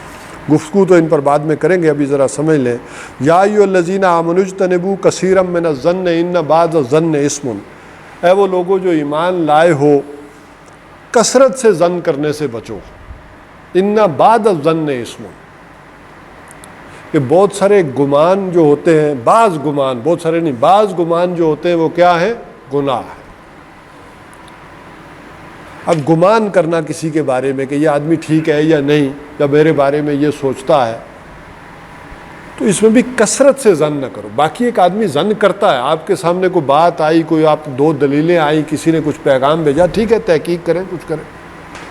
گفتگو تو ان پر بعد میں کریں گے، ابھی ذرا سمجھ لیں۔ یا ایھا الذین آمنوا اجتنبوا کثیرا من الظن ان بعض الظن اثم، اے وہ لوگوں جو ایمان لائے ہو، کثرت سے ظن کرنے سے بچو، ان بعض الظن اثم، کہ بہت سارے گمان جو ہوتے ہیں، بعض گمان، بہت سارے نہیں، بعض گمان جو ہوتے ہیں وہ کیا ہے؟ گناہ ہے۔ اب گمان کرنا کسی کے بارے میں کہ یہ آدمی ٹھیک ہے یا نہیں، یا میرے بارے میں یہ سوچتا ہے، تو اس میں بھی کثرت سے ظن نہ کرو۔ باقی ایک آدمی ظن کرتا ہے، آپ کے سامنے کوئی بات آئی، کوئی آپ دو دلیلیں آئیں، کسی نے کچھ پیغام بھیجا، ٹھیک ہے تحقیق کریں، کچھ کریں،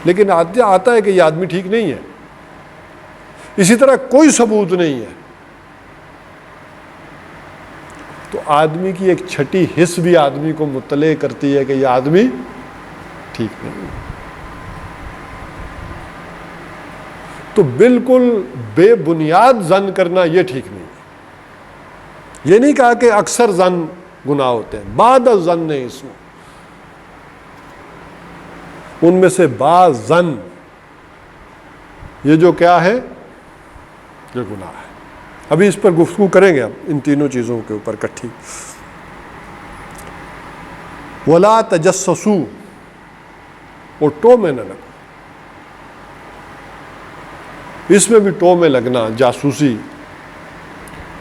لیکن آتا ہے کہ یہ آدمی ٹھیک نہیں ہے۔ اسی طرح کوئی ثبوت نہیں ہے، تو آدمی کی ایک چھٹی حس بھی آدمی کو مطلع کرتی ہے کہ یہ آدمی ٹھیک نہیں۔ تو بالکل بے بنیاد ظن کرنا یہ ٹھیک نہیں ہے۔ یہ نہیں کہا کہ اکثر ظن گناہ ہوتے ہیں، بعض ظن ہے، اس میں ان میں سے بعض ظن یہ جو کیا ہے، یہ گناہ ہے۔ ابھی اس پر گفتگو کریں گے ہم ان تینوں چیزوں کے اوپر اکٹھی. ولا تجسسوا، اور ٹو میں نہ لگو. اس میں بھی ٹو میں لگنا جاسوسی.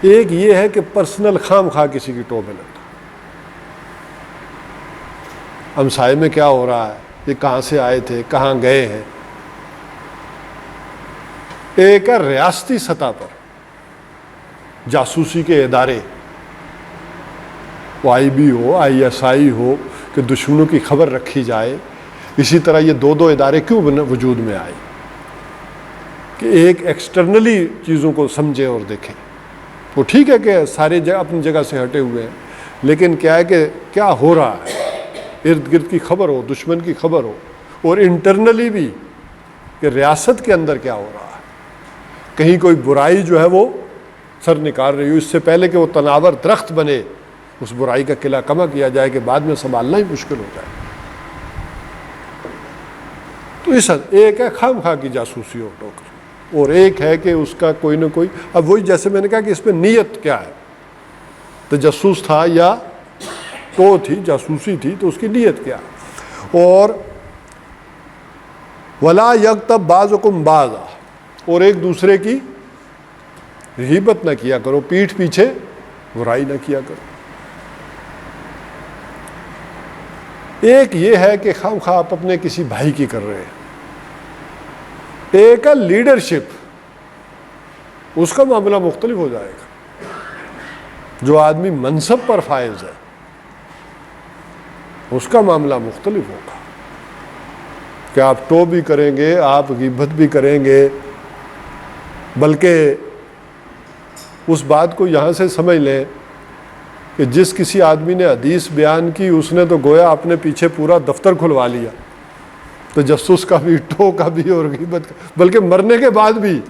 ایک یہ ہے کہ پرسنل خام خواہ کسی کی ٹو میں لگنا، ہمسائے میں کیا ہو رہا ہے، یہ کہاں سے آئے تھے، کہاں گئے ہیں. ایک ہے ریاستی سطح پر جاسوسی کے ادارے، وہ آئی be who, I S I ہو، کہ دشمنوں کی خبر رکھی جائے. اسی طرح یہ دو ادارے کیوں وجود میں آئے کہ ایک ایکسٹرنلی چیزوں کو سمجھے اور دیکھیں. وہ ٹھیک ہے کہ سارے اپنی جگہ سے ہٹے ہوئے ہیں، لیکن کیا ہے کہ کیا ہو رہا ہے، ارد گرد کی خبر ہو، دشمن کی خبر ہو، اور انٹرنلی بھی کہ ریاست کے اندر کیا ہو رہا ہے. کہیں کوئی برائی جو ہے وہ سر نکال رہی ہو، اس سے پہلے کہ وہ تناور درخت بنے اس برائی کا قلعہ کما کیا جائے کہ بعد میں سنبھالنا ہی مشکل ہو جائے. تو اس ایک ہے خام خواہ کی جاسوسی اور ٹوکر، اور ایک ہے کہ اس کا کوئی نہ کوئی. اب وہی جیسے میں نے کہا کہ اس میں نیت کیا ہے، تجسس تھا یا تو تھی جاسوسی تھی، تو اس کی نیت کیا. اور ولا یغتب بعضکم بعضا، اور ایک دوسرے کی غیبت نہ کیا کرو، پیٹھ پیچھے برائی نہ کیا کرو. ایک یہ ہے کہ خام خواہ آپ اپنے کسی بھائی کی کر رہے ہیں. ایک ہے لیڈرشپ، اس کا معاملہ مختلف ہو جائے گا. جو آدمی منصب پر فائز ہے اس کا معاملہ مختلف ہوگا کہ آپ ٹو بھی کریں گے، آپ غیبت بھی کریں گے. بلکہ اس بات کو یہاں سے سمجھ لیں کہ جس کسی آدمی نے حدیث بیان کی اس نے تو گویا اپنے پیچھے پورا دفتر کھلوا لیا، تجسس کا بھی، ٹو کا بھی اور غیبت کا. بلکہ مرنے کے بعد بھی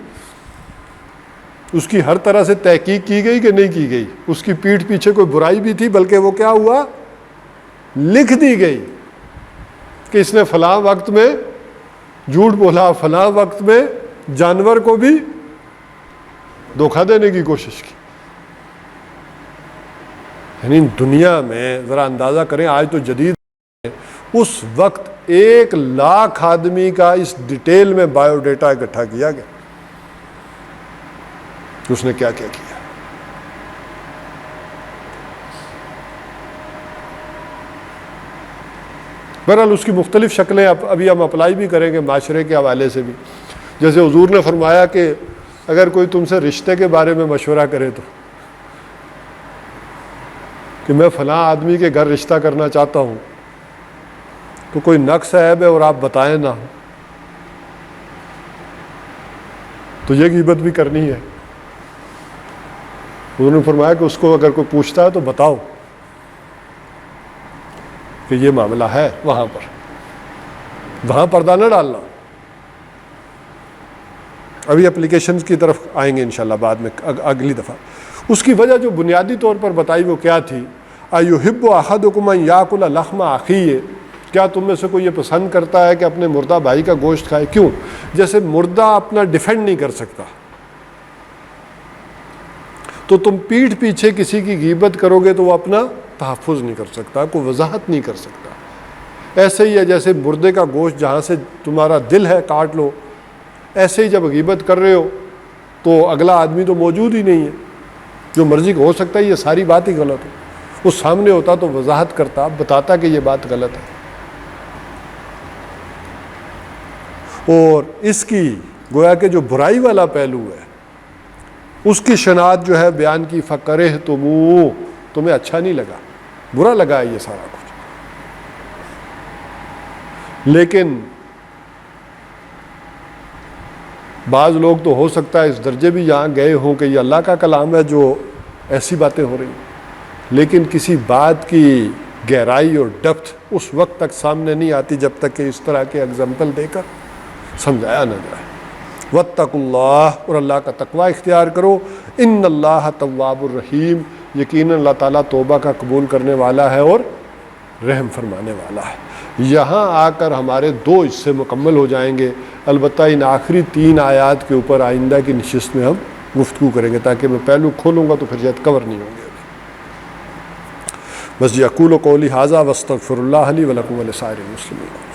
اس کی ہر طرح سے تحقیق کی گئی کہ نہیں کی گئی. اس کی پیٹھ پیچھے کوئی برائی بھی تھی، بلکہ وہ کیا ہوا، لکھ دی گئی کہ اس نے فلاں وقت میں جھوٹ بولا، فلاں وقت میں جانور کو بھی دھوکہ دینے کی کوشش کی. یعنی دنیا میں ذرا اندازہ کریں، آج تو جدید اس وقت 1,00,000 آدمی کا اس ڈیٹیل میں بایو ڈیٹا اکٹھا کیا گیا کہ اس نے کیا کیا کیا. بہرحال اس کی مختلف شکلیں ابھی ہم اپلائی بھی کریں گے معاشرے کے حوالے سے بھی. جیسے حضور نے فرمایا کہ اگر کوئی تم سے رشتے کے بارے میں مشورہ کرے تو کہ میں فلاں آدمی کے گھر رشتہ کرنا چاہتا ہوں، تو کوئی نقص عیب ہے اور آپ بتائیں نہ، تو یہ غیبت بھی کرنی ہے. انہوں نے فرمایا کہ اس کو اگر کوئی پوچھتا ہے تو بتاؤ کہ یہ معاملہ ہے، وہاں پردہ نہ ڈالنا. ابھی اپلیکیشنز کی طرف آئیں گے انشاءاللہ بعد میں اگلی دفعہ. اس کی وجہ جو بنیادی طور پر بتائی وہ کیا تھی، ایحب احدکم ان یاکل لحم اخیہ، کیا تم میں سے کوئی یہ پسند کرتا ہے کہ اپنے مردہ بھائی کا گوشت کھائے. کیوں؟ جیسے مردہ اپنا ڈیفینڈ نہیں کر سکتا، تو تم پیٹھ پیچھے کسی کی غیبت کرو گے تو وہ اپنا تحفظ نہیں کر سکتا، کوئی وضاحت نہیں کر سکتا. ایسے ہی ہے جیسے مردے کا گوشت جہاں سے تمہارا دل ہے کاٹ لو، ایسے ہی جب غیبت کر رہے ہو تو اگلا آدمی تو موجود ہی نہیں ہے، جو مرضی ہو سکتا ہے یہ ساری بات ہی غلط ہو. وہ سامنے ہوتا تو وضاحت کرتا، بتاتا کہ یہ بات غلط ہے. اور اس کی گویا کہ جو برائی والا پہلو ہے اس کی شناعت جو ہے بیان کی، فَكَرِهْتُمُوهُ، تمہیں اچھا نہیں لگا، برا لگا ہے یہ سارا کچھ. لیکن بعض لوگ تو ہو سکتا ہے اس درجے بھی یہاں گئے ہوں کہ یہ اللہ کا کلام ہے جو ایسی باتیں ہو رہی ہیں، لیکن کسی بات کی گہرائی اور ڈیپتھ اس وقت تک سامنے نہیں آتی جب تک کہ اس طرح کے اگزامپل دے کر سمجھایا نہ جائے. واتقوا اللہ، اور اللہ کا تقوی اختیار کرو. ان اللہ تواب الرحیم، یقیناً اللہ تعالیٰ توبہ کا قبول کرنے والا ہے اور رحم فرمانے والا ہے. یہاں آ کر ہمارے 2 حصے مکمل ہو جائیں گے. البتہ ان آخری 3 آیات کے اوپر آئندہ کی نشست میں ہم گفتگو کریں گے، تاکہ میں پہلو کھولوں گا تو پھر شاید کور نہیں ہوں گے۔ بس یقول قولی ھذا واستغفر اللہ لی ولکم ولسائر المسلمین۔